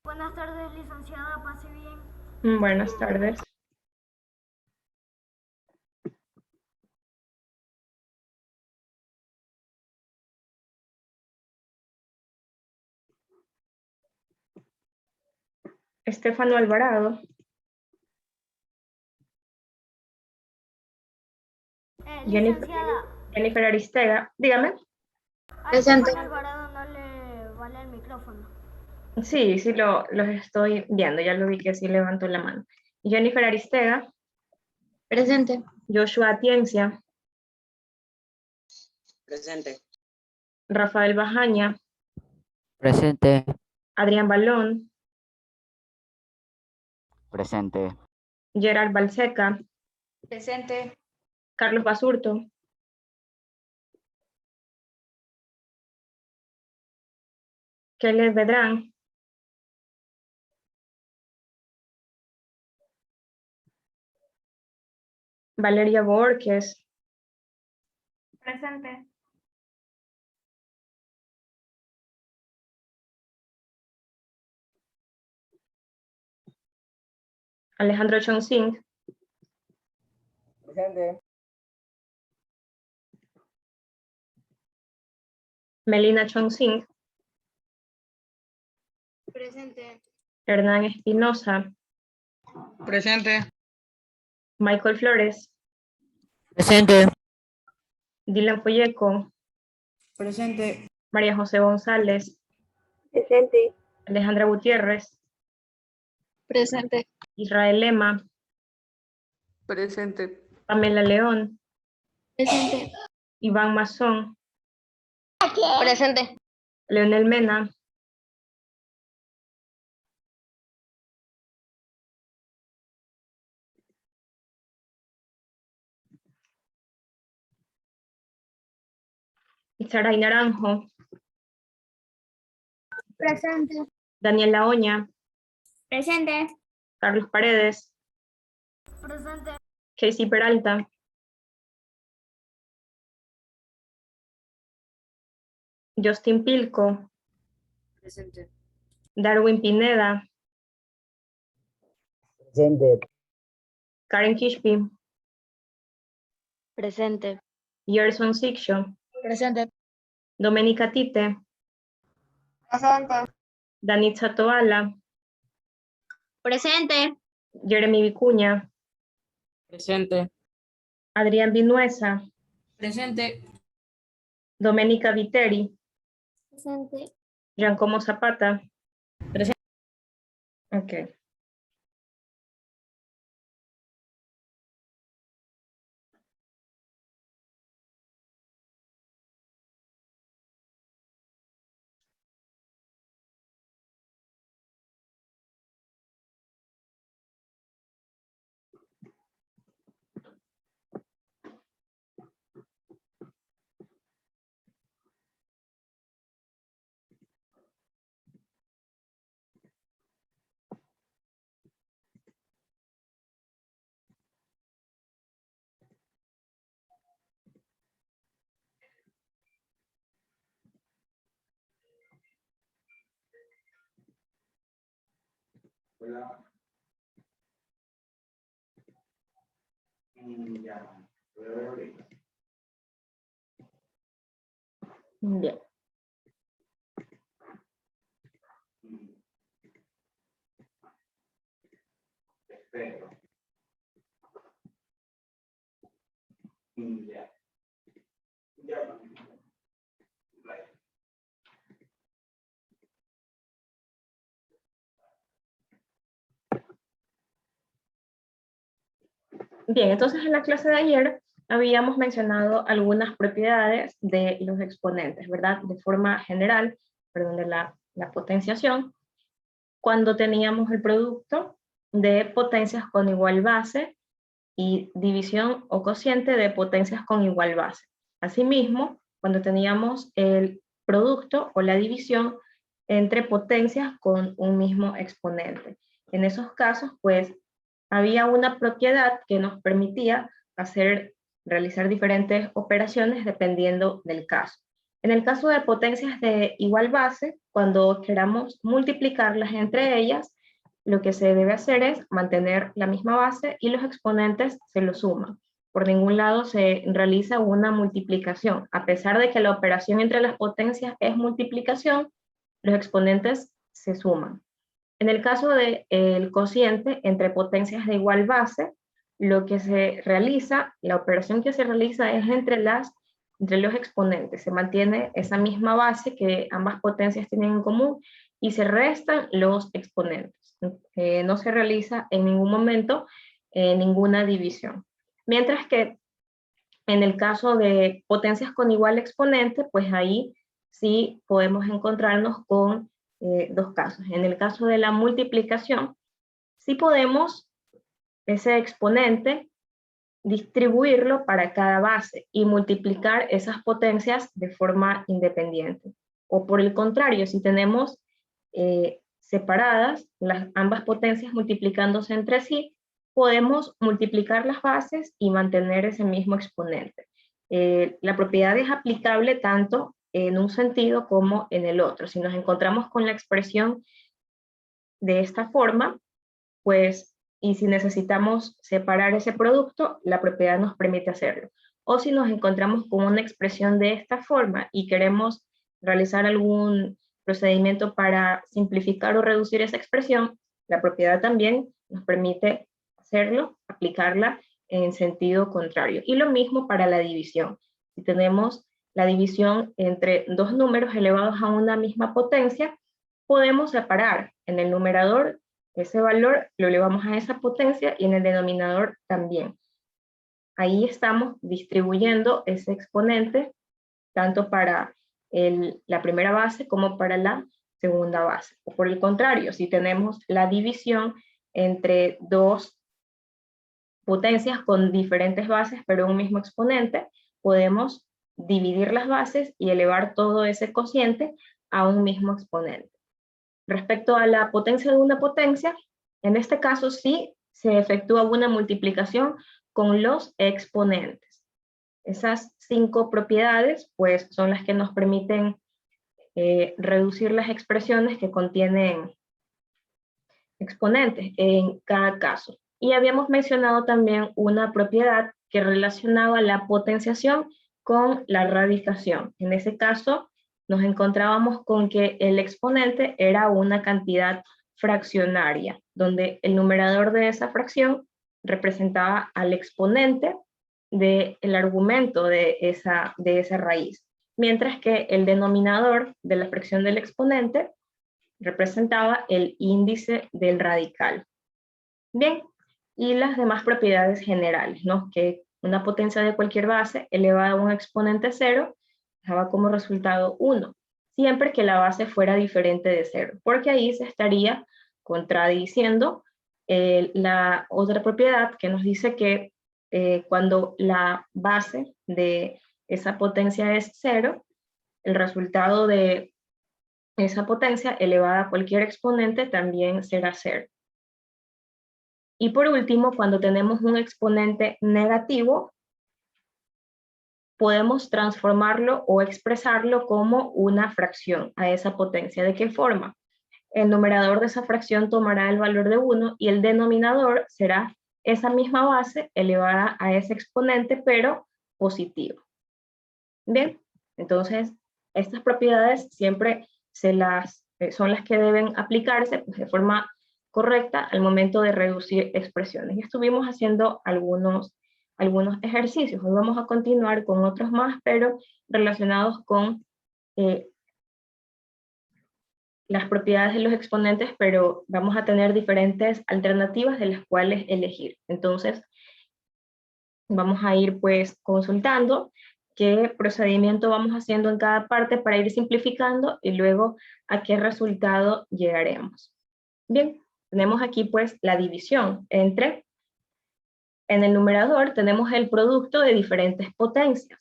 Buenas tardes, licenciada, pase bien. Buenas tardes. Estefano Alvarado. Licenciada. Jennifer Aristega. Dígame. Presente. Estefano Alvarado no le vale el micrófono. Sí, los estoy viendo. Ya lo vi que sí levantó la mano. Jennifer Aristega. Presente. Joshua Atienza. Presente. Rafael Bajaña. Presente. Adrián Balón. Presente. Gerald Balseca. Presente. Carlos Basurto. Kelly Bedrán. Valeria Borges. Presente. Alejandro Chonsing. Presente. Melina Chonsing. Presente. Hernán Espinosa. Presente. Michael Flores. Presente. Dylan Folleco. Presente. María José González. Presente. Alejandra Gutiérrez. Presente. Israel Lema. Presente. Pamela León. Presente. Iván Mazón. Presente. Leonel Mena. Saray Naranjo. Presente. Daniela Oña. Presente. Carlos Paredes. Presente. Casey Peralta. Justin Pilco. Presente. Darwin Pineda. Presente. Karen Kishpi. Presente. Gerson Sixo. Presente. Domenica Tite. Presente. Danitza Toala. Presente. Jeremy Vicuña. Presente. Adrián Vinuesa. Presente. Domenica Viteri. Presente. Giancomo Zapata. Presente. Ok. Hola. Ya. Bien. Espero. Ya. Ya. Bien, entonces en la clase de ayer habíamos mencionado algunas propiedades de los exponentes, ¿verdad? De forma general, perdón, de la potenciación, cuando teníamos el producto de potencias con igual base y división o cociente de potencias con igual base. Asimismo, cuando teníamos el producto o la división entre potencias con un mismo exponente. En esos casos, pues, había una propiedad que nos permitía realizar diferentes operaciones dependiendo del caso. En el caso de potencias de igual base, cuando queramos multiplicarlas entre ellas, lo que se debe hacer es mantener la misma base y los exponentes se los suman. Por ningún lado se realiza una multiplicación. A pesar de que la operación entre las potencias es multiplicación, los exponentes se suman. En el caso del cociente entre potencias de igual base, lo que se realiza, la operación que se realiza es entre los exponentes. Se mantiene esa misma base que ambas potencias tienen en común y se restan los exponentes. No se realiza en ningún momento ninguna división. Mientras que en el caso de potencias con igual exponente, pues ahí sí podemos encontrarnos con dos casos. En el caso de la multiplicación, sí podemos ese exponente distribuirlo para cada base y multiplicar esas potencias de forma independiente. O por el contrario, si tenemos separadas ambas potencias multiplicándose entre sí, podemos multiplicar las bases y mantener ese mismo exponente. La propiedad es aplicable tanto en un sentido como en el otro. Si nos encontramos con la expresión de esta forma, pues, y si necesitamos separar ese producto, la propiedad nos permite hacerlo. O si nos encontramos con una expresión de esta forma y queremos realizar algún procedimiento para simplificar o reducir esa expresión, la propiedad también nos permite hacerlo, aplicarla en sentido contrario. Y lo mismo para la división. Si tenemos la división entre dos números elevados a una misma potencia, podemos separar en el numerador ese valor, lo elevamos a esa potencia y en el denominador también. Ahí estamos distribuyendo ese exponente tanto para la primera base como para la segunda base. O por el contrario, si tenemos la división entre dos potencias con diferentes bases pero un mismo exponente, podemos dividir las bases y elevar todo ese cociente a un mismo exponente. Respecto a la potencia de una potencia, en este caso sí se efectúa una multiplicación con los exponentes. Esas 5 propiedades pues son las que nos permiten reducir las expresiones que contienen exponentes en cada caso. Y habíamos mencionado también una propiedad que relacionaba la potenciación con la radicación. En ese caso nos encontrábamos con que el exponente era una cantidad fraccionaria, donde el numerador de esa fracción representaba al exponente del argumento de esa raíz, mientras que el denominador de la fracción del exponente representaba el índice del radical. Bien, y las demás propiedades generales, ¿no? Que una potencia de cualquier base elevada a un exponente 0 daba como resultado 1, siempre que la base fuera diferente de 0, porque ahí se estaría contradiciendo la otra propiedad que nos dice que cuando la base de esa potencia es 0, el resultado de esa potencia elevada a cualquier exponente también será 0. Y por último, cuando tenemos un exponente negativo, podemos transformarlo o expresarlo como una fracción a esa potencia. ¿De qué forma? El numerador de esa fracción tomará el valor de 1 y el denominador será esa misma base elevada a ese exponente, pero positivo. Bien, entonces estas propiedades siempre son las que deben aplicarse pues, de forma correcta al momento de reducir expresiones. Y estuvimos haciendo algunos ejercicios. Hoy vamos a continuar con otros más, pero relacionados con las propiedades de los exponentes, pero vamos a tener diferentes alternativas de las cuales elegir. Entonces, vamos a ir pues consultando qué procedimiento vamos haciendo en cada parte para ir simplificando y luego a qué resultado llegaremos. Bien, tenemos aquí pues la división entre, en el numerador tenemos el producto de diferentes potencias.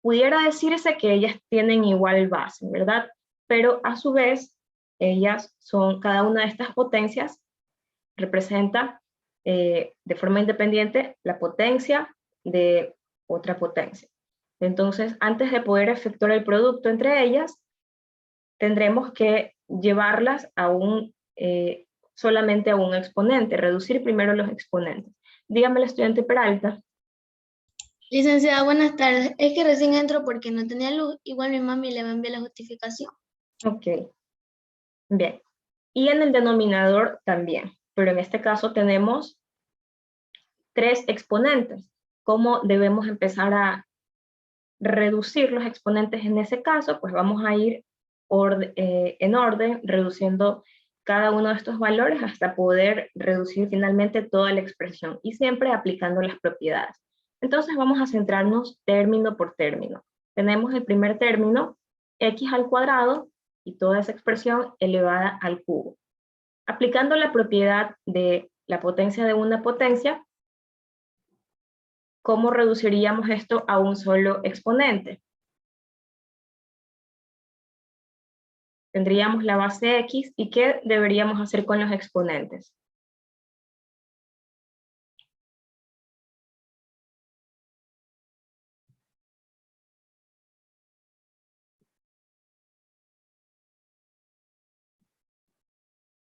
Pudiera decirse que ellas tienen igual base, ¿verdad? Pero a su vez, cada una de estas potencias representa de forma independiente la potencia de otra potencia. Entonces, antes de poder efectuar el producto entre ellas, tendremos que llevarlas a solamente a un exponente, reducir primero los exponentes. Dígame el estudiante Peralta. Licenciada, buenas tardes. Es que recién entro porque no tenía luz. Igual mi mami le va a enviar la justificación. Ok, bien. Y en el denominador también, pero en este caso tenemos 3 exponentes. ¿Cómo debemos empezar a reducir los exponentes en ese caso? Pues vamos a ir en orden, reduciendo cada uno de estos valores hasta poder reducir finalmente toda la expresión y siempre aplicando las propiedades. Entonces vamos a centrarnos término por término. Tenemos el primer término, x al cuadrado, y toda esa expresión elevada al cubo. Aplicando la propiedad de la potencia de una potencia, ¿cómo reduciríamos esto a un solo exponente? Tendríamos la base x, ¿y qué deberíamos hacer con los exponentes?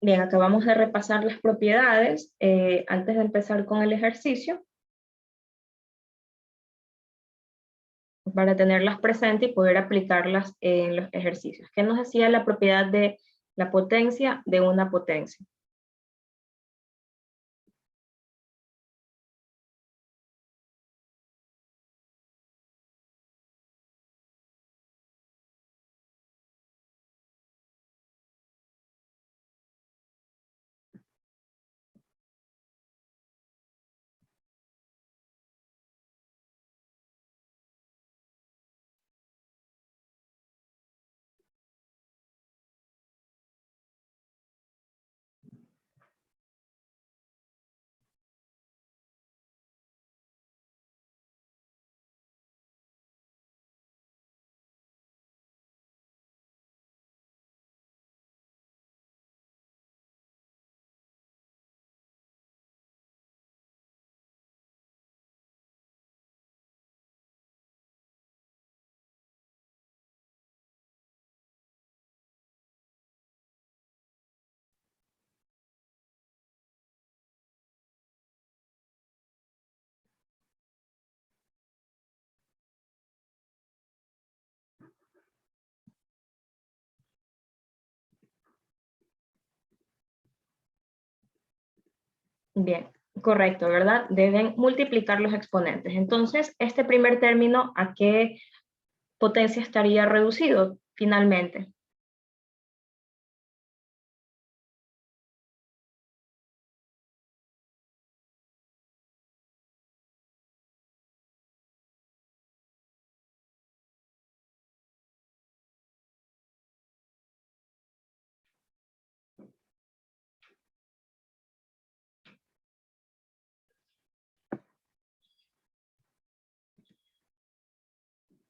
Bien, acabamos de repasar las propiedades antes de empezar con el ejercicio, para tenerlas presentes y poder aplicarlas en los ejercicios. ¿Qué nos decía la propiedad de la potencia de una potencia? Bien, correcto, ¿verdad? Deben multiplicar los exponentes. Entonces, este primer término, ¿a qué potencia estaría reducido finalmente?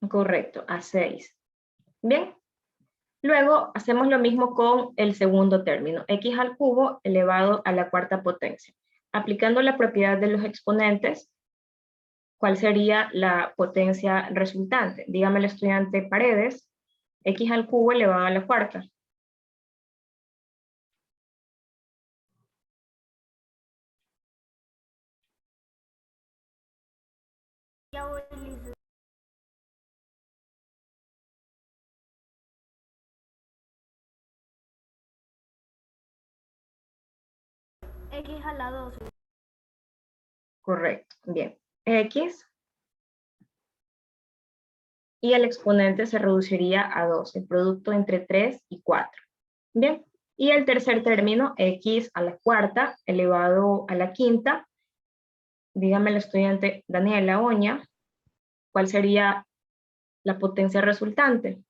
Correcto, a 6. Bien, luego hacemos lo mismo con el segundo término, x al cubo elevado a la cuarta potencia. Aplicando la propiedad de los exponentes, ¿cuál sería la potencia resultante? Dígame el estudiante Paredes, x al cubo elevado a la cuarta. Ya voy, licenciada. X a la 2. Correcto, bien. X y el exponente se reduciría a 2, el producto entre 3 y 4. Bien, y el tercer término, x a la cuarta elevado a la quinta, dígame el estudiante Daniela Oña, ¿cuál sería la potencia resultante?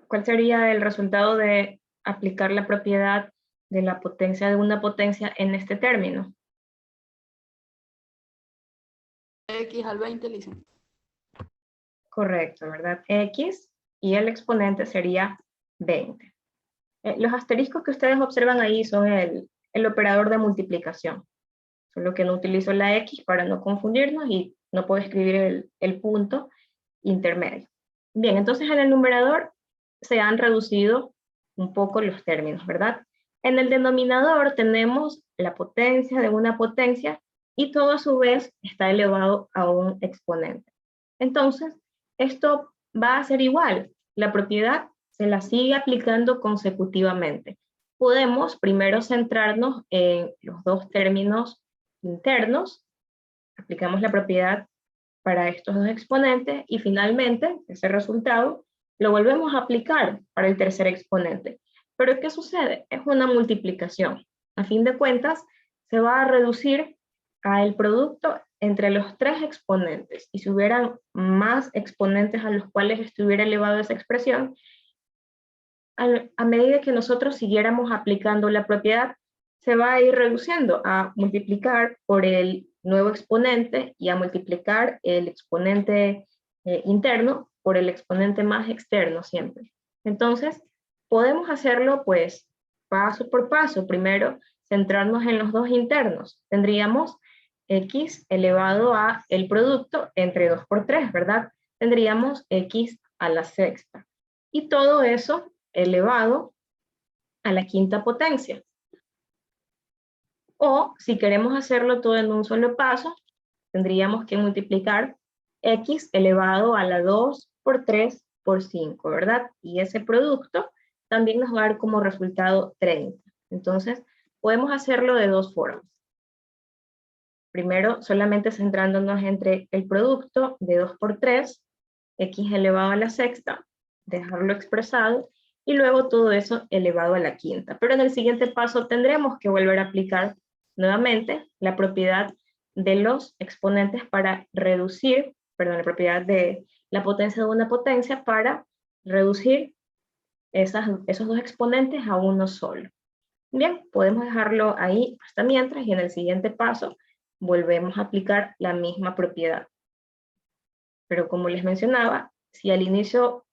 ¿Cuál sería el resultado de aplicar la propiedad de la potencia de una potencia en este término? X al 20, dicen. Correcto, ¿verdad? X y el exponente sería 20. Los asteriscos que ustedes observan ahí son el operador de multiplicación. Solo que no utilizo la X para no confundirnos y no puedo escribir el punto intermedio. Bien, entonces en el numerador se han reducido un poco los términos, ¿verdad? En el denominador tenemos la potencia de una potencia y todo a su vez está elevado a un exponente. Entonces, esto va a ser igual. La propiedad se la sigue aplicando consecutivamente. Podemos primero centrarnos en los dos términos internos, aplicamos la propiedad para estos dos exponentes y finalmente ese resultado lo volvemos a aplicar para el tercer exponente. Pero ¿qué sucede? Es una multiplicación. A fin de cuentas, se va a reducir al producto entre los tres exponentes. Y si hubieran más exponentes a los cuales estuviera elevado esa expresión, a medida que nosotros siguiéramos aplicando la propiedad, se va a ir reduciendo a multiplicar por el nuevo exponente y a multiplicar el exponente interno por el exponente más externo siempre. Entonces, podemos hacerlo pues paso por paso. Primero, centrarnos en los dos internos. Tendríamos x elevado a el producto entre 2 por 3, ¿verdad? Tendríamos x a la sexta. Y todo eso elevado a la quinta potencia. O si queremos hacerlo todo en un solo paso, tendríamos que multiplicar x elevado a la 2 por 3 por 5, ¿verdad? Y ese producto también nos va a dar como resultado 30. Entonces, podemos hacerlo de dos formas. Primero, solamente centrándonos entre el producto de 2 por 3, x elevado a la sexta, dejarlo expresado, y luego todo eso elevado a la quinta. Pero en el siguiente paso tendremos que volver a aplicar nuevamente la propiedad de los exponentes para reducir, perdón, la propiedad de la potencia de una potencia para reducir esos dos exponentes a uno solo. Bien, podemos dejarlo ahí hasta mientras y en el siguiente paso volvemos a aplicar la misma propiedad. Pero como les mencionaba, si al inicio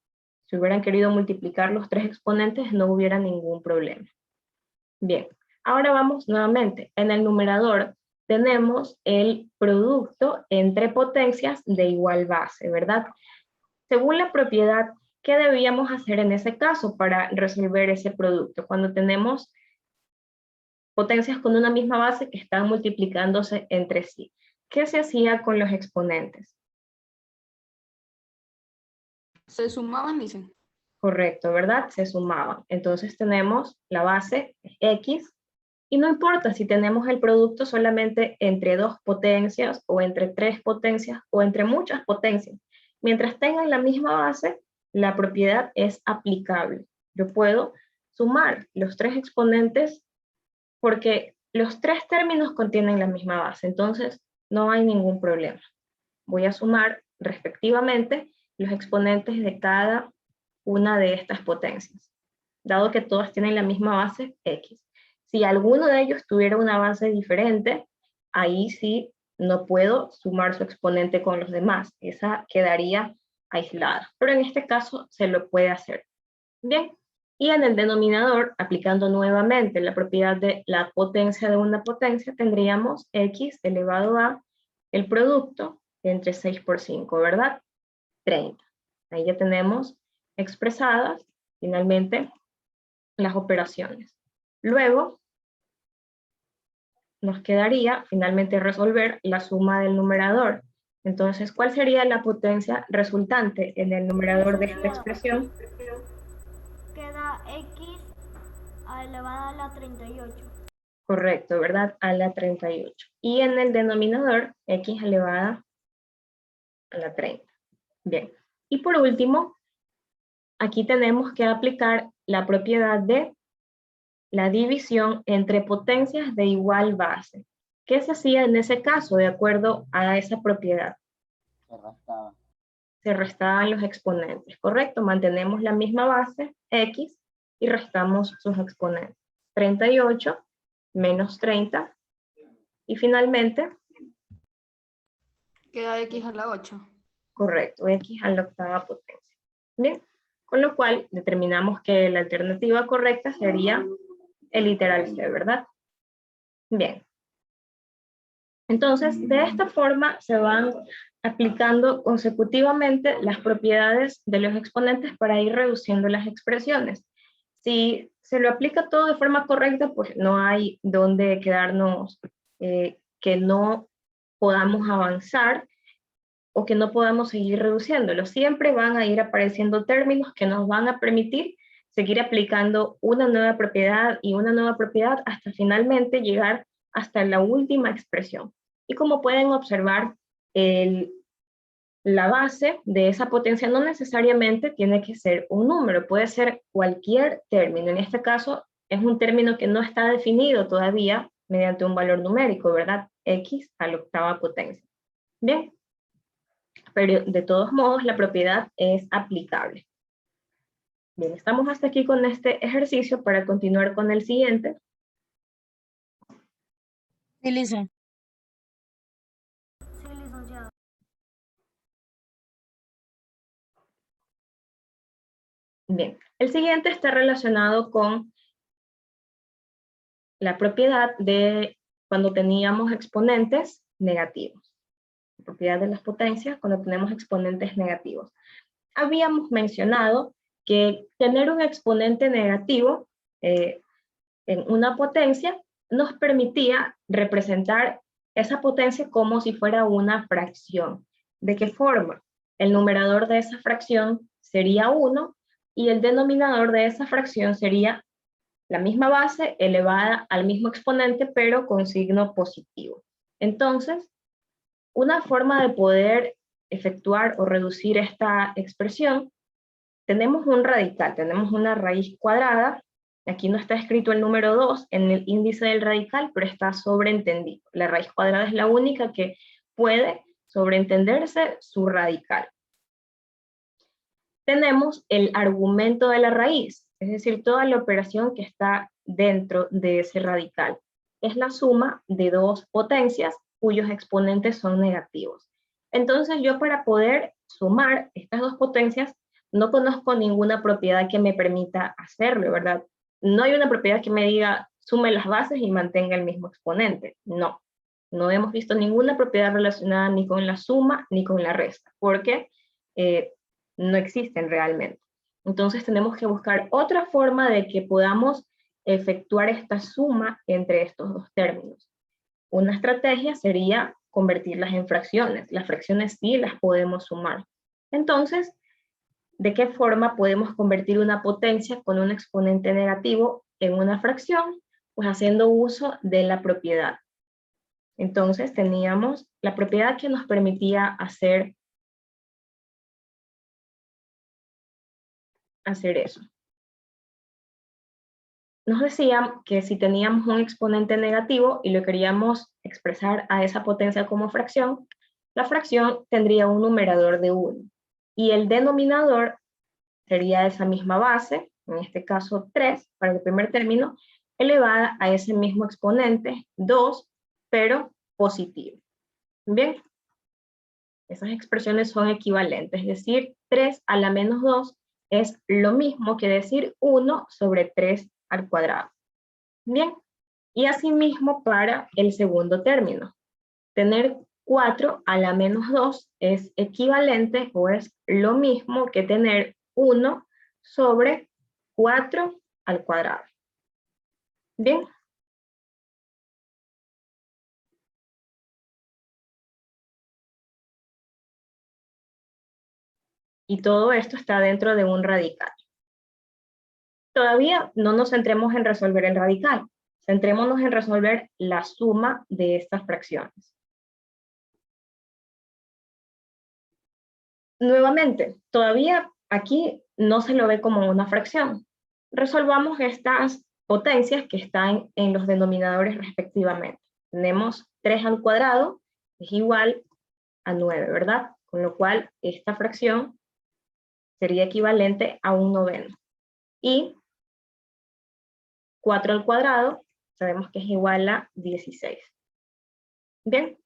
se hubieran querido multiplicar los tres exponentes, no hubiera ningún problema. Bien, ahora vamos nuevamente. En el numerador tenemos el producto entre potencias de igual base, ¿verdad? Según la propiedad, ¿qué debíamos hacer en ese caso para resolver ese producto? Cuando tenemos potencias con una misma base que están multiplicándose entre sí. ¿Qué se hacía con los exponentes? Se sumaban, dicen. Correcto, ¿verdad? Se sumaban. Entonces tenemos la base x, y no importa si tenemos el producto solamente entre dos potencias, o entre tres potencias, o entre muchas potencias. Mientras tengan la misma base, la propiedad es aplicable. Yo puedo sumar los tres exponentes porque los tres términos contienen la misma base, entonces no hay ningún problema. Voy a sumar respectivamente los exponentes de cada una de estas potencias, dado que todas tienen la misma base x. Si alguno de ellos tuviera una base diferente, ahí sí no puedo sumar su exponente con los demás, esa quedaría aislada, pero en este caso se lo puede hacer. Bien, y en el denominador, aplicando nuevamente la propiedad de la potencia de una potencia, tendríamos x elevado a el producto entre 6 por 5, ¿verdad? 30. Ahí ya tenemos expresadas finalmente las operaciones. Luego, nos quedaría finalmente resolver la suma del numerador. Entonces, ¿cuál sería la potencia resultante en el numerador de esta expresión? Queda x elevada a la 38. Correcto, ¿verdad? A la 38. Y en el denominador, x elevada a la 30. Bien. Y por último, aquí tenemos que aplicar la propiedad de la división entre potencias de igual base. ¿Qué se hacía en ese caso de acuerdo a esa propiedad? se restaban los exponentes, ¿correcto? Mantenemos la misma base, x, y restamos sus exponentes. 38 menos 30, y finalmente, Queda x a la 8. correcto, x a la octava potencia. Bien, con lo cual determinamos que la alternativa correcta sería el literal C, ¿verdad? Bien. Entonces, de esta forma se van aplicando consecutivamente las propiedades de los exponentes para ir reduciendo las expresiones. Si se lo aplica todo de forma correcta, pues no hay donde quedarnos, que no podamos avanzar o que no podamos seguir reduciéndolo. Siempre van a ir apareciendo términos que nos van a permitir seguir aplicando una nueva propiedad y una nueva propiedad hasta finalmente llegar hasta la última expresión. Y como pueden observar, la base de esa potencia no necesariamente tiene que ser un número, puede ser cualquier término. En este caso es un término que no está definido todavía mediante un valor numérico, ¿verdad? X a la octava potencia. Bien, pero de todos modos la propiedad es aplicable. Bien, estamos hasta aquí con este ejercicio para continuar con el siguiente. Sí, Lisa. Sí, licenciado. Bien, el siguiente está relacionado con la propiedad de cuando teníamos exponentes negativos. La propiedad de las potencias cuando tenemos exponentes negativos. Habíamos mencionado que tener un exponente negativo en una potencia nos permitía representar esa potencia como si fuera una fracción. ¿De qué forma? El numerador de esa fracción sería 1 y el denominador de esa fracción sería la misma base elevada al mismo exponente, pero con signo positivo. Entonces, una forma de poder efectuar o reducir esta expresión, tenemos un radical, tenemos una raíz cuadrada. Aquí no está escrito el número 2 en el índice del radical, pero está sobreentendido. La raíz cuadrada es la única que puede sobreentenderse su radical. Tenemos el argumento de la raíz, es decir, toda la operación que está dentro de ese radical. Es la suma de dos potencias cuyos exponentes son negativos. Entonces yo, para poder sumar estas dos potencias, no conozco ninguna propiedad que me permita hacerlo, ¿verdad? No hay una propiedad que me diga sume las bases y mantenga el mismo exponente. No, no hemos visto ninguna propiedad relacionada ni con la suma ni con la resta, porque no existen realmente. Entonces tenemos que buscar otra forma de que podamos efectuar esta suma entre estos dos términos. Una estrategia sería convertirlas en fracciones. Las fracciones sí las podemos sumar. Entonces, ¿de qué forma podemos convertir una potencia con un exponente negativo en una fracción? Pues haciendo uso de la propiedad. Entonces teníamos la propiedad que nos permitía hacer eso. Nos decían que si teníamos un exponente negativo y lo queríamos expresar a esa potencia como fracción, la fracción tendría un numerador de 1 y el denominador sería esa misma base, en este caso 3 para el primer término, elevada a ese mismo exponente 2, pero positivo. Bien, esas expresiones son equivalentes, es decir, 3 a la menos 2 es lo mismo que decir 1 sobre 3 al cuadrado. Bien, y asimismo para el segundo término. Tener 4 a la menos 2 es equivalente o es lo mismo que tener 1 sobre 4 al cuadrado. Bien. Y todo esto está dentro de un radical. Todavía no nos centremos en resolver el radical, centrémonos en resolver la suma de estas fracciones. Nuevamente, todavía aquí no se lo ve como una fracción. Resolvamos estas potencias que están en los denominadores respectivamente. Tenemos 3 al cuadrado es igual a 9, ¿verdad? con lo cual esta fracción sería equivalente a 1/9. Y 4 al cuadrado sabemos que es igual a 16. Bien.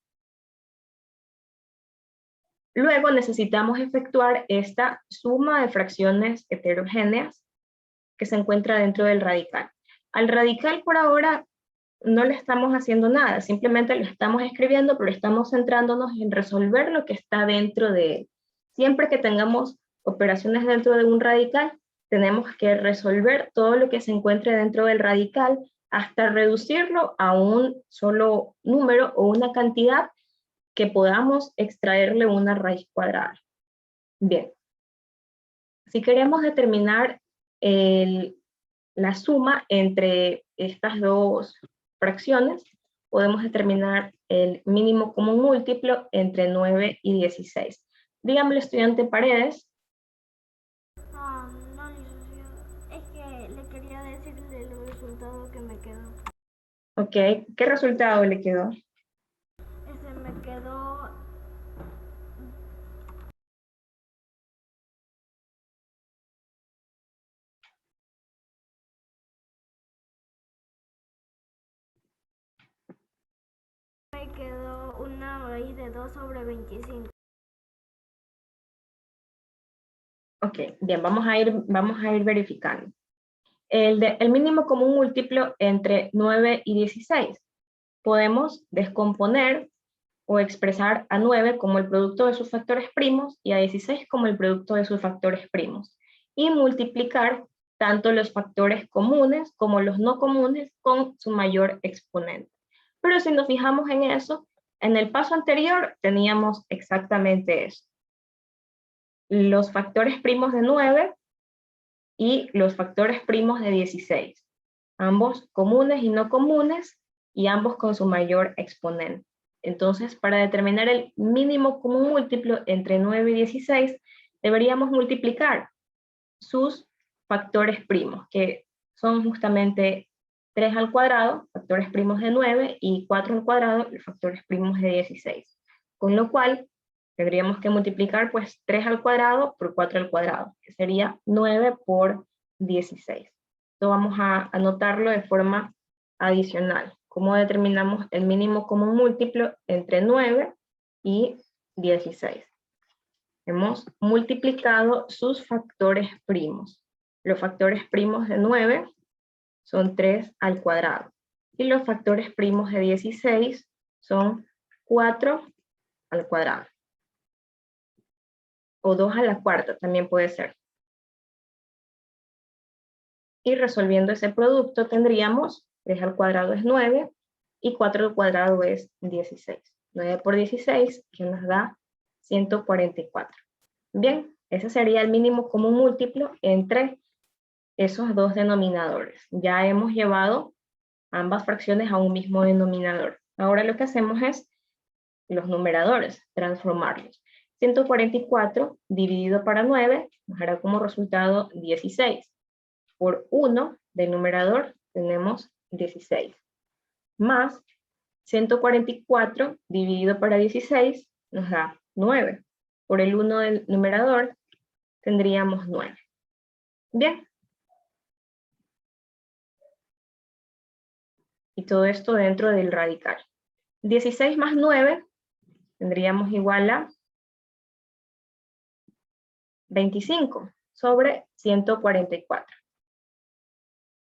Luego necesitamos efectuar esta suma de fracciones heterogéneas que se encuentra dentro del radical. Al radical por ahora no le estamos haciendo nada, simplemente lo estamos escribiendo, pero estamos centrándonos en resolver lo que está dentro de él. Siempre que tengamos operaciones dentro de un radical, tenemos que resolver todo lo que se encuentre dentro del radical hasta reducirlo a un solo número o una cantidad que podamos extraerle una raíz cuadrada. Bien. Si queremos determinar la suma entre estas dos fracciones, podemos determinar el mínimo común múltiplo entre 9 y 16. Dígame el estudiante Paredes. No, licenciado. Es que le quería decirle el resultado que me quedó. Ok, ¿qué resultado le quedó? Me quedó una raíz de 2 sobre 25. Ok, bien, vamos a ir verificando. El mínimo común múltiplo entre 9 y 16. Podemos descomponer o expresar a 9 como el producto de sus factores primos y a 16 como el producto de sus factores primos. Y multiplicar tanto los factores comunes como los no comunes con su mayor exponente. Pero si nos fijamos en eso, en el paso anterior teníamos exactamente eso. Los factores primos de 9 y los factores primos de 16. Ambos comunes y no comunes, y ambos con su mayor exponente. Entonces, para determinar el mínimo común múltiplo entre 9 y 16, deberíamos multiplicar sus factores primos, que son justamente 3 al cuadrado, factores primos de 9, y 4 al cuadrado, los factores primos de 16. Con lo cual, tendríamos que multiplicar pues 3 al cuadrado por 4 al cuadrado, que sería 9 por 16. Esto vamos a anotarlo de forma adicional. ¿Cómo determinamos el mínimo común múltiplo entre 9 y 16? Hemos multiplicado sus factores primos. Los factores primos de 9 son 3 al cuadrado. Y los factores primos de 16 son 4 al cuadrado. O 2 a la cuarta también puede ser. Y resolviendo ese producto tendríamos 3 al cuadrado es 9 y 4 al cuadrado es 16. 9 por 16 que nos da 144. Bien, ese sería el mínimo común múltiplo entre esos dos denominadores. Ya hemos llevado ambas fracciones a un mismo denominador. Ahora lo que hacemos es los numeradores, transformarlos. 144 dividido para 9 nos dará como resultado 16. Por 1 del numerador tenemos 16. Más 144 dividido para 16 nos da 9. Por el 1 del numerador tendríamos 9. Bien. Y todo esto dentro del radical. 16 más 9 tendríamos igual a 25 sobre 144.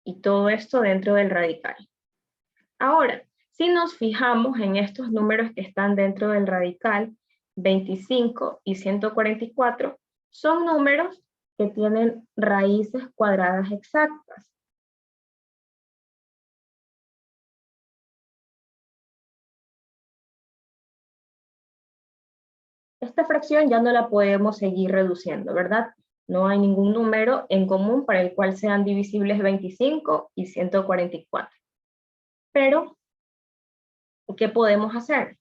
Y todo esto dentro del radical. Ahora, si nos fijamos en estos números que están dentro del radical, 25 y 144, son números que tienen raíces cuadradas exactas. Esta fracción ya no la podemos seguir reduciendo, ¿verdad? No hay ningún número en común para el cual sean divisibles 25 y 144. Pero, ¿qué podemos hacer?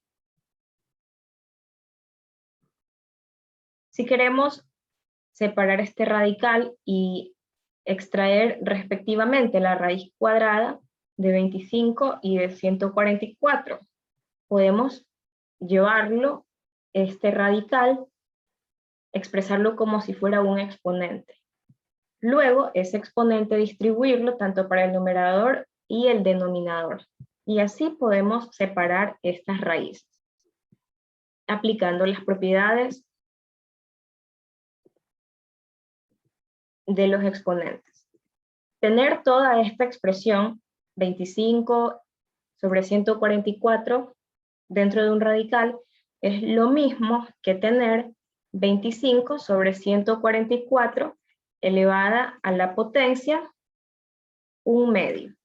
Si queremos separar este radical y extraer respectivamente la raíz cuadrada de 25 y de 144, podemos llevarlo, este radical, expresarlo como si fuera un exponente. Luego, ese exponente distribuirlo tanto para el numerador y el denominador. Y así podemos separar estas raíces, aplicando las propiedades de los exponentes. Tener toda esta expresión, 25 sobre 144, dentro de un radical, es lo mismo que tener 25 sobre 144 elevada a la potencia 1/2.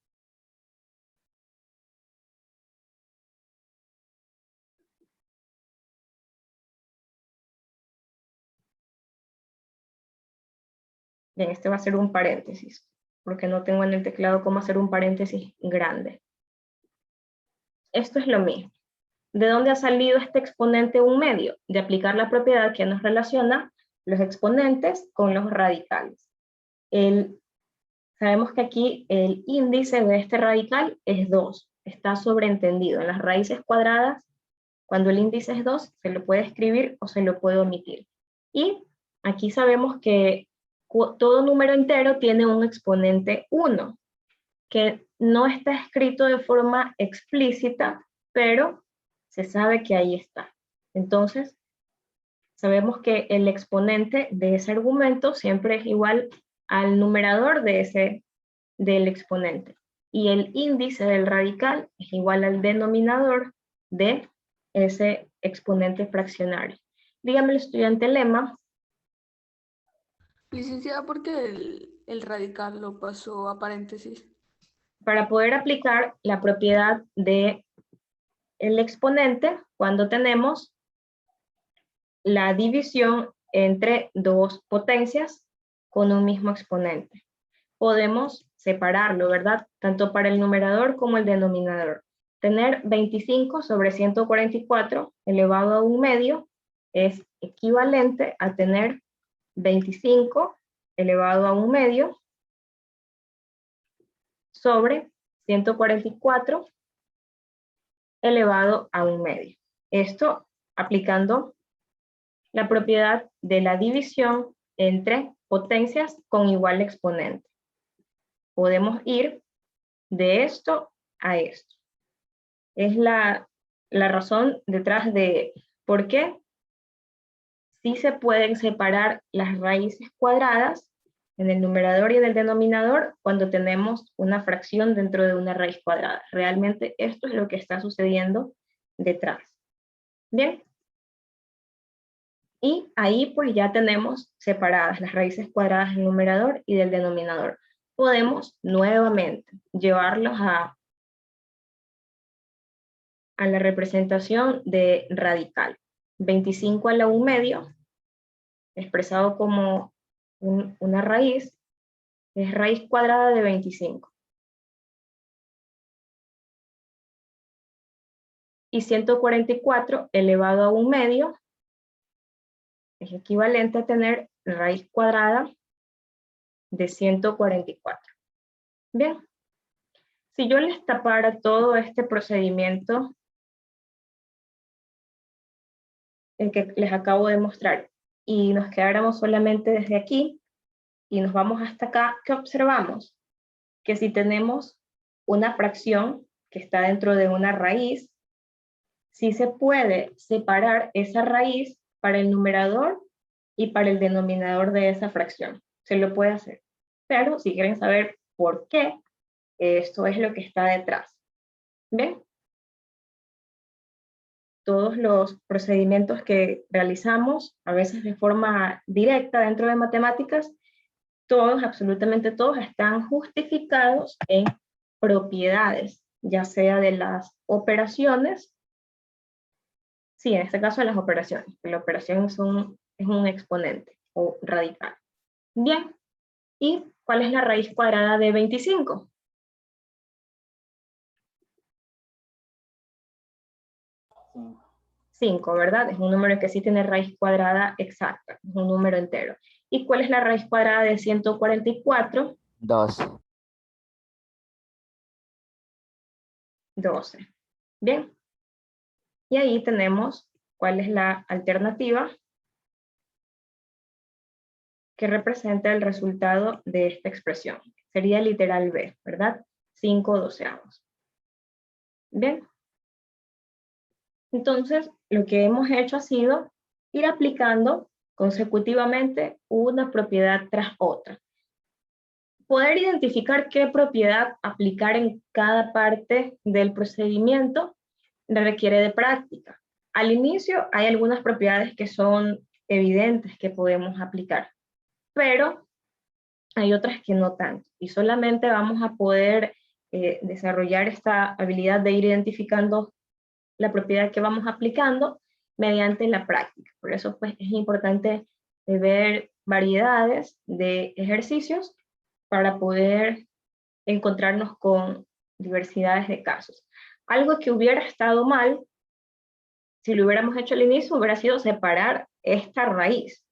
Bien, este va a ser un paréntesis, porque no tengo en el teclado cómo hacer un paréntesis grande. Esto es lo mismo. ¿De dónde ha salido este exponente 1/2? De aplicar la propiedad que nos relaciona los exponentes con los radicales. Sabemos que aquí el índice de este radical es 2, está sobreentendido. En las raíces cuadradas, cuando el índice es 2, se lo puede escribir o se lo puede omitir. Y aquí sabemos que todo número entero tiene un exponente 1, que no está escrito de forma explícita, pero se sabe que ahí está. Entonces, sabemos que el exponente de ese argumento siempre es igual al numerador del exponente. Y el índice del radical es igual al denominador de ese exponente fraccionario. Dígame el estudiante lema. Licenciada, ¿por qué el radical lo pasó a paréntesis? Para poder aplicar la propiedad de el exponente cuando tenemos la división entre dos potencias con un mismo exponente. Podemos separarlo, ¿verdad? Tanto para el numerador como el denominador. Tener 25 sobre 144 elevado a 1/2 es equivalente a tener 25 elevado a 1/2 sobre 144 elevado a 1/2. Esto aplicando la propiedad de la división entre potencias con igual exponente. Podemos ir de esto a esto. Es la razón detrás de por qué sí se pueden separar las raíces cuadradas en el numerador y en el denominador cuando tenemos una fracción dentro de una raíz cuadrada. Realmente esto es lo que está sucediendo detrás. Bien. Y ahí pues ya tenemos separadas las raíces cuadradas del numerador y del denominador. Podemos nuevamente llevarlos a la representación de radical. 25 a la 1/2, expresado como una raíz, es raíz cuadrada de 25. Y 144 elevado a 1/2 es equivalente a tener raíz cuadrada de 144. Bien, si yo les tapara todo este procedimiento el que les acabo de mostrar y nos quedáramos solamente desde aquí y nos vamos hasta acá, ¿qué observamos? Que si tenemos una fracción que está dentro de una raíz, sí se puede separar esa raíz para el numerador y para el denominador de esa fracción. Se lo puede hacer. Pero si quieren saber por qué, esto es lo que está detrás. ¿Ven? Todos los procedimientos que realizamos, a veces de forma directa dentro de matemáticas, todos, absolutamente todos, están justificados en propiedades, ya sea de las operaciones, sí, en este caso de las operaciones, la operación es un exponente o radical. Bien, ¿y cuál es la raíz cuadrada de 25? 5, ¿verdad? Es un número que sí tiene raíz cuadrada exacta, es un número entero. ¿Y cuál es la raíz cuadrada de 144? 2. 12. Bien. Y ahí tenemos cuál es la alternativa que representa el resultado de esta expresión. Sería el literal B, ¿verdad? 5/12. Bien. Entonces, lo que hemos hecho ha sido ir aplicando consecutivamente una propiedad tras otra. Poder identificar qué propiedad aplicar en cada parte del procedimiento requiere de práctica. Al inicio hay algunas propiedades que son evidentes que podemos aplicar, pero hay otras que no tanto. Y solamente vamos a poder desarrollar esta habilidad de ir identificando la propiedad que vamos aplicando mediante la práctica. Por eso pues es importante ver variedades de ejercicios para poder encontrarnos con diversidades de casos. Algo que hubiera estado mal, si lo hubiéramos hecho al inicio, hubiera sido separar esta raíz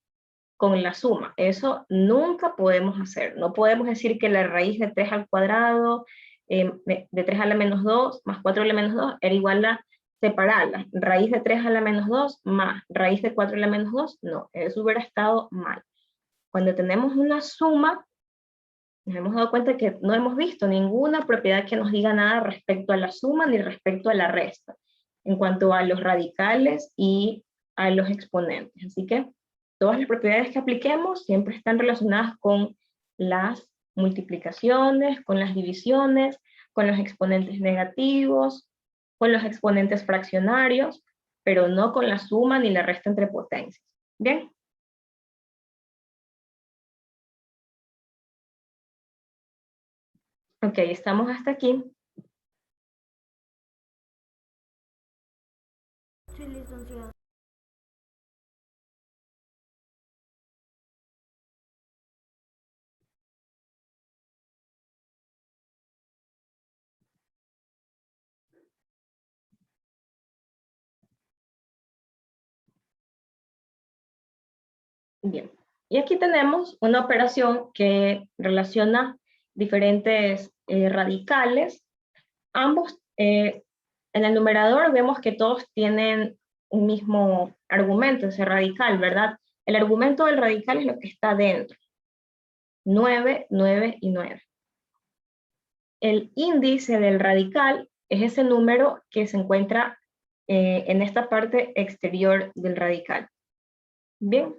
con la suma. Eso nunca podemos hacer. No podemos decir que la raíz de 3 al cuadrado, de 3 a la menos 2, más 4 a la menos 2, era igual a separarla. Raíz de 3 a la menos 2, más raíz de 4 a la menos 2, no. Eso hubiera estado mal. Cuando tenemos una suma, nos hemos dado cuenta que no hemos visto ninguna propiedad que nos diga nada respecto a la suma ni respecto a la resta, en cuanto a los radicales y a los exponentes. Así que todas las propiedades que apliquemos siempre están relacionadas con las multiplicaciones, con las divisiones, con los exponentes negativos, con los exponentes fraccionarios, pero no con la suma ni la resta entre potencias. ¿Bien? Ok, estamos hasta aquí. Sí, licenciado. Bien, y aquí tenemos una operación que relaciona diferentes radicales. Ambos, en el numerador vemos que todos tienen un mismo argumento, ese radical, ¿verdad? El argumento del radical es lo que está dentro. 9, 9 y 9. El índice del radical es ese número que se encuentra en esta parte exterior del radical. Bien.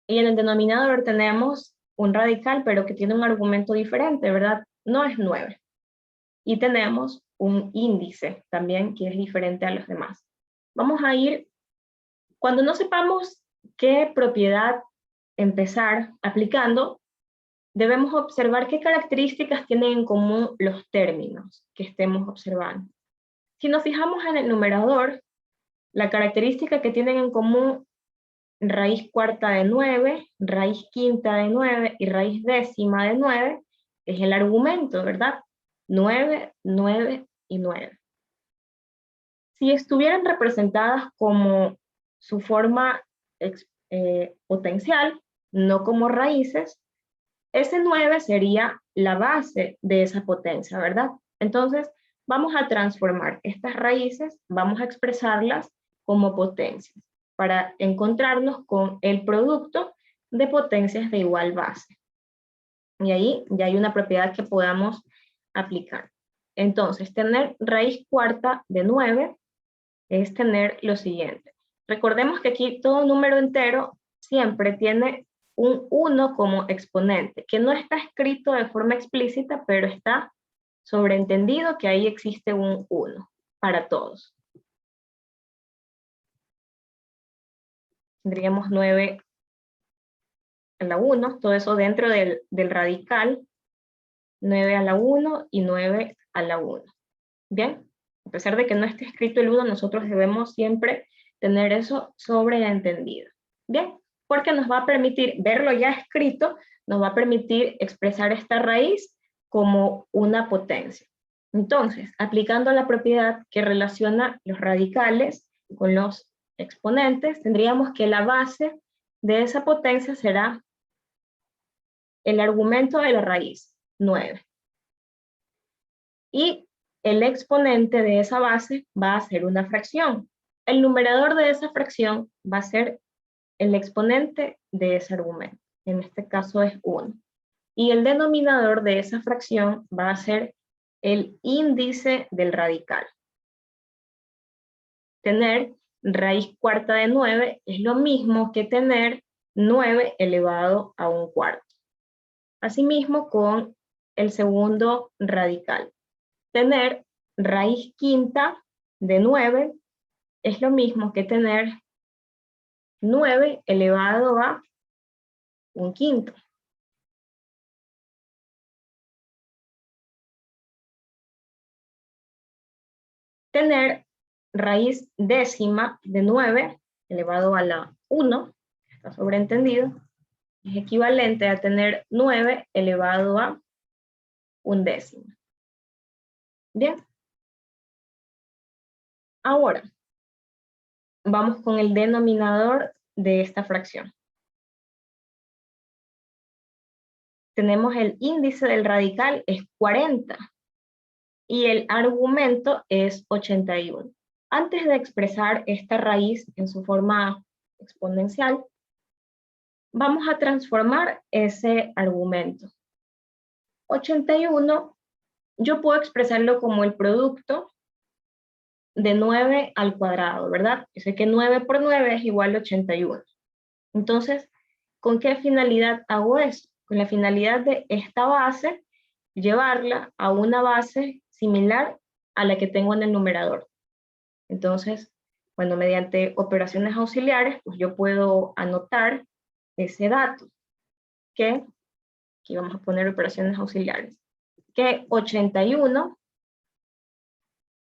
Y en el denominador tenemos un radical, pero que tiene un argumento diferente, ¿verdad? No es 9. Y tenemos un índice también que es diferente a los demás. Vamos a ir, cuando no sepamos qué propiedad empezar aplicando, debemos observar qué características tienen en común los términos que estemos observando. Si nos fijamos en el numerador, la característica que tienen en común raíz cuarta de 9, raíz quinta de 9 y raíz décima de 9 es el argumento, ¿verdad? 9, 9 y 9. Si estuvieran representadas como su forma potencial, no como raíces, ese 9 sería la base de esa potencia, ¿verdad? Entonces, vamos a transformar estas raíces, vamos a expresarlas como potencias, para encontrarnos con el producto de potencias de igual base. Y ahí ya hay una propiedad que podamos aplicar. Entonces, tener raíz cuarta de 9 es tener lo siguiente. Recordemos que aquí todo número entero siempre tiene un 1 como exponente, que no está escrito de forma explícita, pero está sobreentendido que ahí existe un 1 para todos. Tendríamos 9 a la 1, todo eso dentro del radical, 9 a la 1 y 9 a la 1. Bien, a pesar de que no esté escrito el 1, nosotros debemos siempre tener eso sobreentendido. Bien, porque nos va a permitir verlo ya escrito, nos va a permitir expresar esta raíz como una potencia. Entonces, aplicando la propiedad que relaciona los radicales con los exponentes, tendríamos que la base de esa potencia será el argumento de la raíz, 9. Y el exponente de esa base va a ser una fracción. El numerador de esa fracción va a ser el exponente de ese argumento. En este caso es 1. Y el denominador de esa fracción va a ser el índice del radical. Tener raíz cuarta de 9 es lo mismo que tener 9 elevado a un cuarto. Asimismo con el segundo radical. Tener raíz quinta de 9 es lo mismo que tener 9 elevado a un quinto. Tener raíz décima de 9 elevado a la 1, está sobreentendido, es equivalente a tener 9 elevado a un décimo. Bien. Ahora, vamos con el denominador de esta fracción. Tenemos el índice del radical es 40 y el argumento es 81. Antes de expresar esta raíz en su forma exponencial, vamos a transformar ese argumento. 81, yo puedo expresarlo como el producto de 9 al cuadrado, ¿verdad? Yo sé que 9 por 9 es igual a 81. Entonces, ¿con qué finalidad hago eso? Con la finalidad de esta base, llevarla a una base similar a la que tengo en el numerador. Entonces, bueno, mediante operaciones auxiliares, pues yo puedo anotar ese dato, que aquí vamos a poner operaciones auxiliares, que 81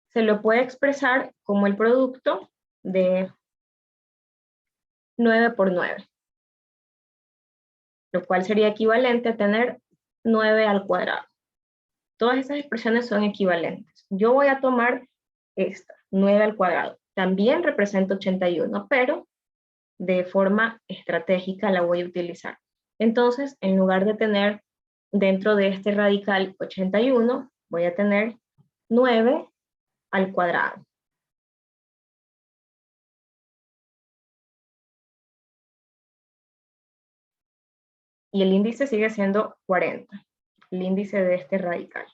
se lo puede expresar como el producto de 9 por 9, lo cual sería equivalente a tener 9 al cuadrado. Todas esas expresiones son equivalentes. Yo voy a tomar esta, 9 al cuadrado. También representa 81, pero de forma estratégica la voy a utilizar. Entonces, en lugar de tener dentro de este radical 81, voy a tener 9 al cuadrado. Y el índice sigue siendo 40, el índice de este radical.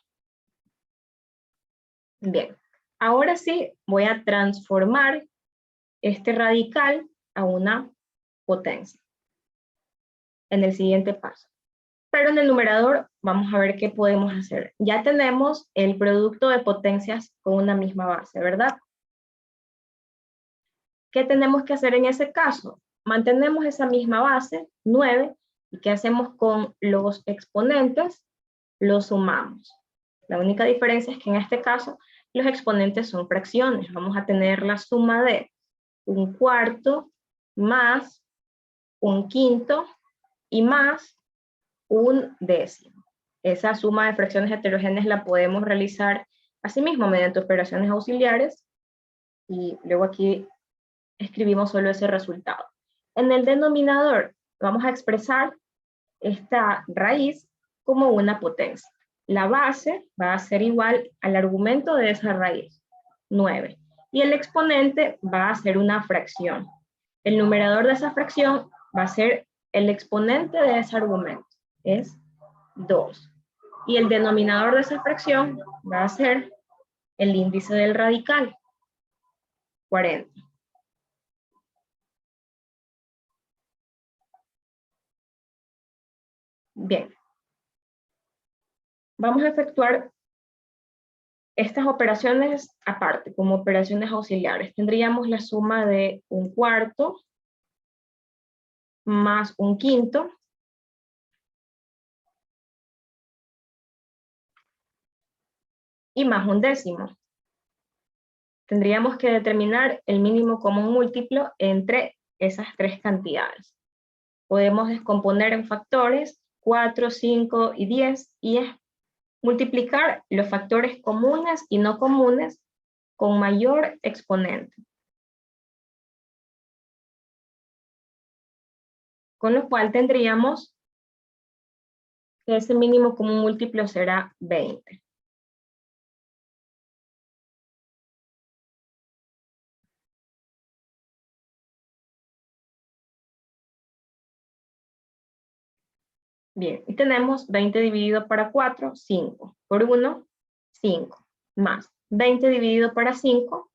Bien, ahora sí voy a transformar este radical a una potencia en el siguiente paso. Pero en el numerador vamos a ver qué podemos hacer. Ya tenemos el producto de potencias con una misma base, ¿verdad? ¿Qué tenemos que hacer en ese caso? Mantenemos esa misma base, 9, y ¿qué hacemos con los exponentes? Los sumamos. La única diferencia es que en este caso los exponentes son fracciones. Vamos a tener la suma de un cuarto más un quinto y más un décimo. Esa suma de fracciones heterogéneas la podemos realizar asimismo mediante operaciones auxiliares y luego aquí escribimos solo ese resultado. En el denominador vamos a expresar esta raíz como una potencia. La base va a ser igual al argumento de esa raíz, 9. Y el exponente va a ser una fracción. El numerador de esa fracción va a ser el exponente de ese argumento, es 2. Y el denominador de esa fracción va a ser el índice del radical, 40. Bien. Vamos a efectuar estas operaciones aparte, como operaciones auxiliares. Tendríamos la suma de un cuarto más un quinto y más un décimo. Tendríamos que determinar el mínimo común múltiplo entre esas tres cantidades. Podemos descomponer en factores 4, 5 y 10 y es multiplicar los factores comunes y no comunes con mayor exponente. Con lo cual tendríamos que ese mínimo común múltiplo será 20. Bien, y tenemos 20 dividido para 4, 5. Por 1, 5. Más 20 dividido para 5,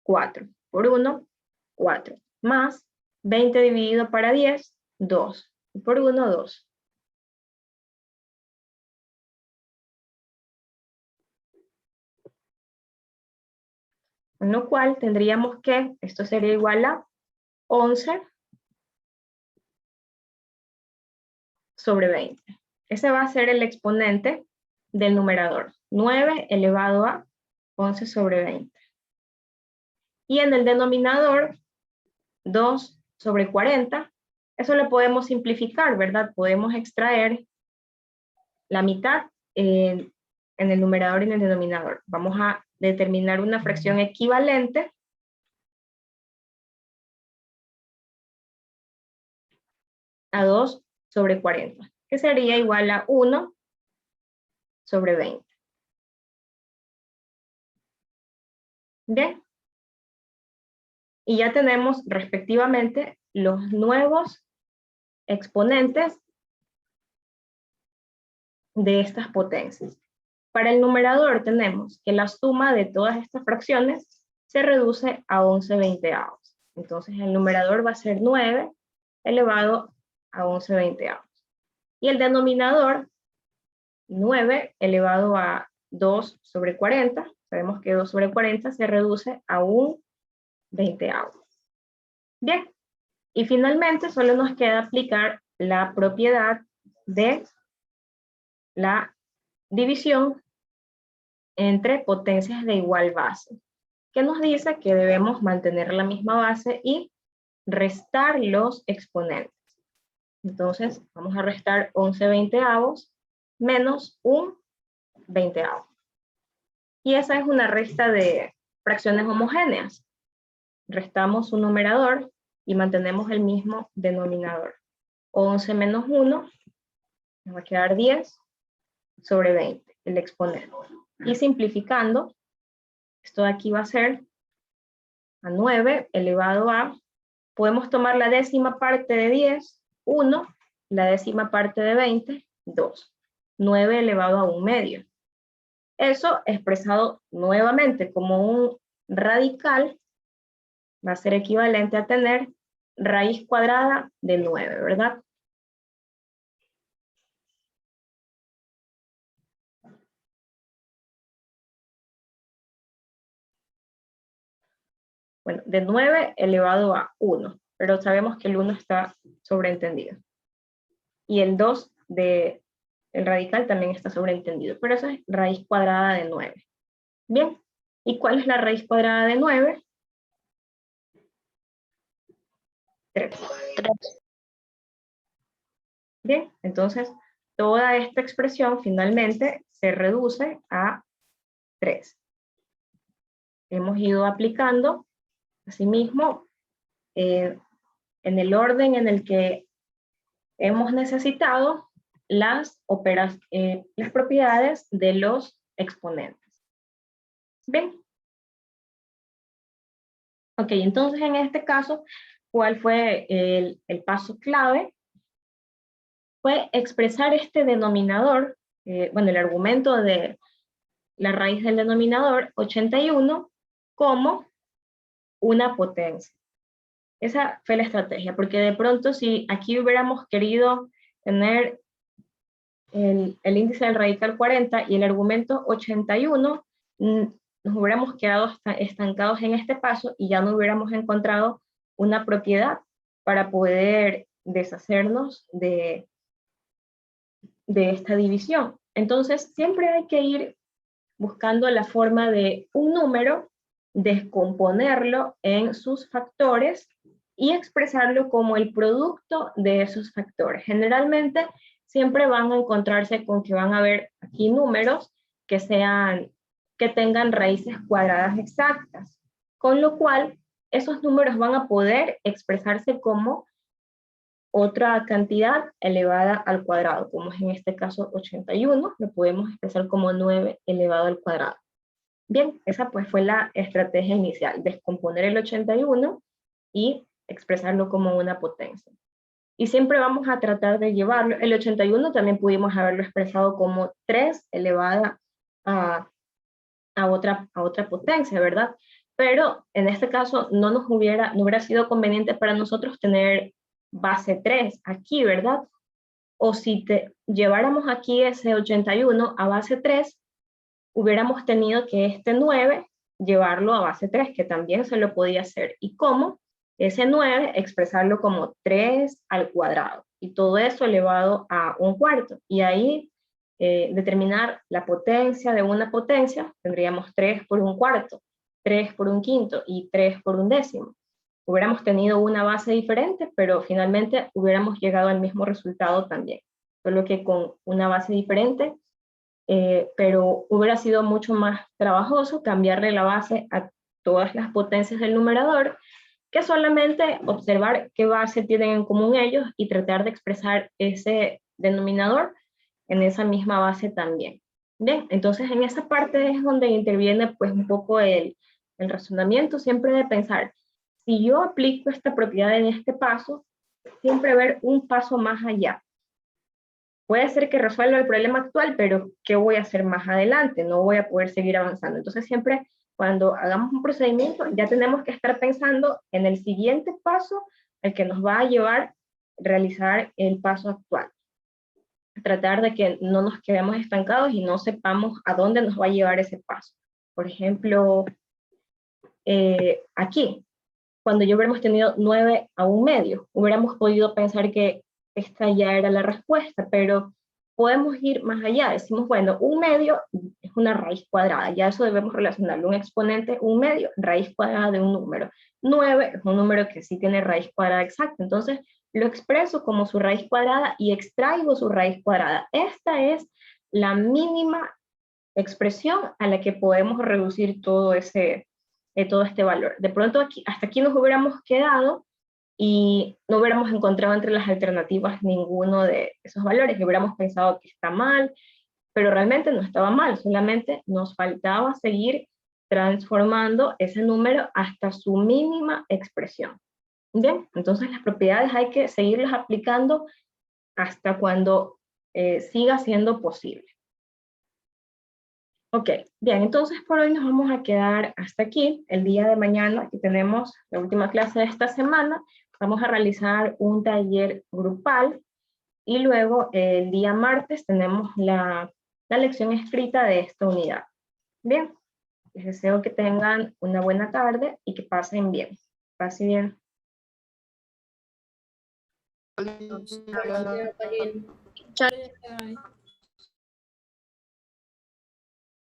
4. Por 1, 4. Más 20 dividido para 10, 2. Y por 1, 2. Con lo cual tendríamos que, esto sería igual a 11 sobre 20. Ese va a ser el exponente del numerador. 9 elevado a 11 sobre 20. Y en el denominador, 2 sobre 40. Eso lo podemos simplificar, ¿verdad? Podemos extraer la mitad en el numerador y en el denominador. Vamos a determinar una fracción equivalente a 2 sobre 40, que sería igual a 1 sobre 20. Bien. Y ya tenemos respectivamente los nuevos exponentes de estas potencias. Para el numerador tenemos que la suma de todas estas fracciones se reduce a 11 veinteavos. Entonces el numerador va a ser 9 elevado a 11 veinteavos. Y el denominador, 9 elevado a 2 sobre 40. Sabemos que 2 sobre 40 se reduce a 1 veinteavo. Bien, y finalmente solo nos queda aplicar la propiedad de la división entre potencias de igual base, que nos dice que debemos mantener la misma base y restar los exponentes. Entonces vamos a restar 11 veinteavos menos 1 veinteavo. Y esa es una resta de fracciones homogéneas. Restamos un numerador y mantenemos el mismo denominador. 11 menos 1, nos va a quedar 10 sobre 20, el exponente. Y simplificando, esto de aquí va a ser a 9 elevado a, podemos tomar la décima parte de 10, 1, la décima parte de 20, 2. 9 elevado a 1 medio. Eso expresado nuevamente como un radical va a ser equivalente a tener raíz cuadrada de 9, ¿verdad? Bueno, de 9 elevado a 1, pero sabemos que el 1 está sobreentendido. Y el 2 del radical también está sobreentendido, pero eso es raíz cuadrada de 9. Bien, ¿y cuál es la raíz cuadrada de 9? 3. Bien, entonces toda esta expresión finalmente se reduce a 3. Hemos ido aplicando, asimismo, en el orden en el que hemos necesitado las propiedades de los exponentes. Bien. Ok, entonces en este caso, ¿cuál fue el paso clave? Fue expresar este denominador, el argumento de la raíz del denominador, 81, como una potencia. Esa fue la estrategia, porque de pronto si aquí hubiéramos querido tener el índice del radical 40 y el argumento 81, nos hubiéramos quedado estancados en este paso y ya no hubiéramos encontrado una propiedad para poder deshacernos de esta división. Entonces siempre hay que ir buscando la forma de un número, descomponerlo en sus factores y expresarlo como el producto de esos factores. Generalmente siempre van a encontrarse con que van a haber aquí números que tengan raíces cuadradas exactas, con lo cual esos números van a poder expresarse como otra cantidad elevada al cuadrado, como es en este caso 81, lo podemos expresar como 9 elevado al cuadrado. Bien, esa pues fue la estrategia inicial, descomponer el 81 y expresarlo como una potencia. y siempre vamos a tratar de llevarlo. El 81 también pudimos haberlo expresado como 3 elevada a otra potencia, ¿verdad? Pero en este caso no hubiera sido conveniente para nosotros tener base 3 aquí, ¿verdad? O si lleváramos aquí ese 81 a base 3, hubiéramos tenido que este 9 llevarlo a base 3, que también se lo podía hacer. ¿Y cómo? Ese 9 expresarlo como 3 al cuadrado, y todo eso elevado a 1/4. Y ahí determinar la potencia de una potencia, tendríamos 3 por 1/4, 3 por 1/5 y 3 por 1/10. Hubiéramos tenido una base diferente, pero finalmente hubiéramos llegado al mismo resultado también, solo que con una base diferente, pero hubiera sido mucho más trabajoso cambiarle la base a todas las potencias del numerador, que solamente observar qué base tienen en común ellos y tratar de expresar ese denominador en esa misma base también. Bien, entonces en esa parte es donde interviene pues un poco el razonamiento, siempre de pensar, si yo aplico esta propiedad en este paso, siempre ver un paso más allá. Puede ser que resuelva el problema actual, pero ¿qué voy a hacer más adelante? No voy a poder seguir avanzando. Entonces siempre cuando hagamos un procedimiento ya tenemos que estar pensando en el siguiente paso, el que nos va a llevar a realizar el paso actual. Tratar de que no nos quedemos estancados y no sepamos a dónde nos va a llevar ese paso. Por ejemplo, aquí, cuando ya hubiéramos tenido 9 a 1/2, hubiéramos podido pensar que esta ya era la respuesta, pero podemos ir más allá. Decimos, bueno, 1/2 es una raíz cuadrada, ya eso debemos relacionarlo. Un exponente 1/2, raíz cuadrada de un número. 9 es un número que sí tiene raíz cuadrada exacta, entonces lo expreso como su raíz cuadrada y extraigo su raíz cuadrada. Esta es la mínima expresión a la que podemos reducir todo este valor. De pronto hasta aquí nos hubiéramos quedado y no hubiéramos encontrado entre las alternativas ninguno de esos valores, y hubiéramos pensado que está mal, pero realmente no estaba mal, solamente nos faltaba seguir transformando ese número hasta su mínima expresión. Bien, entonces las propiedades hay que seguirlas aplicando hasta cuando siga siendo posible. Ok, bien, entonces por hoy nos vamos a quedar hasta aquí. El día de mañana, aquí tenemos la última clase de esta semana, vamos a realizar un taller grupal, y luego el día martes tenemos la lección escrita de esta unidad. Bien, les deseo que tengan una buena tarde y que pasen bien. Pasen bien. Chao.